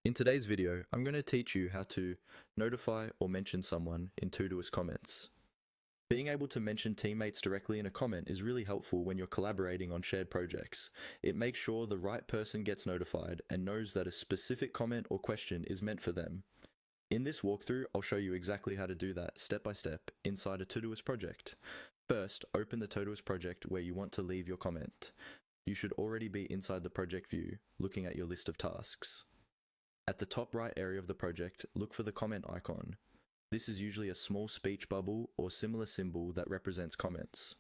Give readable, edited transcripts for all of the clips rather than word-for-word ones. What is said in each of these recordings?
In today's video, I'm going to teach you how to notify or mention someone in Todoist comments. Being able to mention teammates directly in a comment is really helpful when you're collaborating on shared projects. It makes sure the right person gets notified and knows that a specific comment or question is meant for them. In this walkthrough, I'll show you exactly how to do that step by step inside a Todoist project. First, open the Todoist project where you want to leave your comment. You should already be inside the project view, looking at your list of tasks. At the top right area of the project, look for the comment icon. This is usually a small speech bubble or similar symbol that represents comments.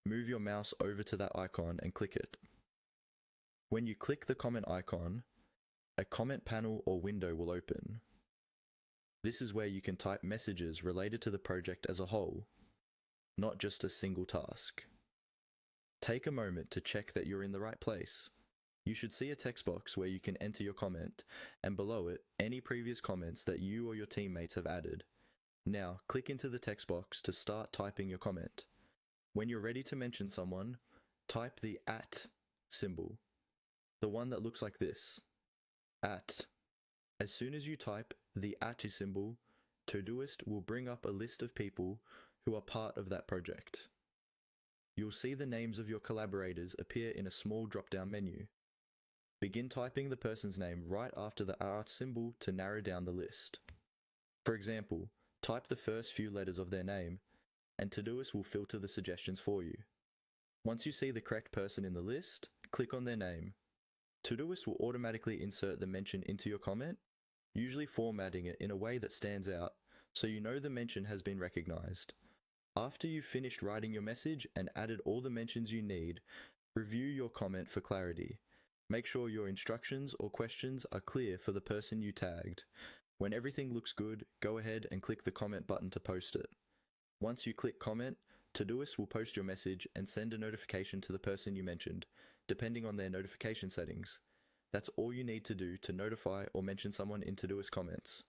Move your mouse over to that icon and click it. When you click the comment icon, a comment panel or window will open. This is where you can type messages related to the project as a whole, not just a single task. Take a moment to check that you're in the right place. You should see a text box where you can enter your comment, and below it, any previous comments that you or your teammates have added. Now, click into the text box to start typing your comment. When you're ready to mention someone, type the @ symbol, the one that looks like this, @. As soon as you type the @ symbol, Todoist will bring up a list of people who are part of that project. You'll see the names of your collaborators appear in a small drop-down menu. Begin typing the person's name right after the @ symbol to narrow down the list. For example, type the first few letters of their name, and Todoist will filter the suggestions for you. Once you see the correct person in the list, click on their name. Todoist will automatically insert the mention into your comment, usually formatting it in a way that stands out, so you know the mention has been recognized. After you've finished writing your message and added all the mentions you need, review your comment for clarity. Make sure your instructions or questions are clear for the person you tagged. When everything looks good, go ahead and click the comment button to post it. Once you click comment, Todoist will post your message and send a notification to the person you mentioned, depending on their notification settings. That's all you need to do to notify or mention someone in Todoist comments.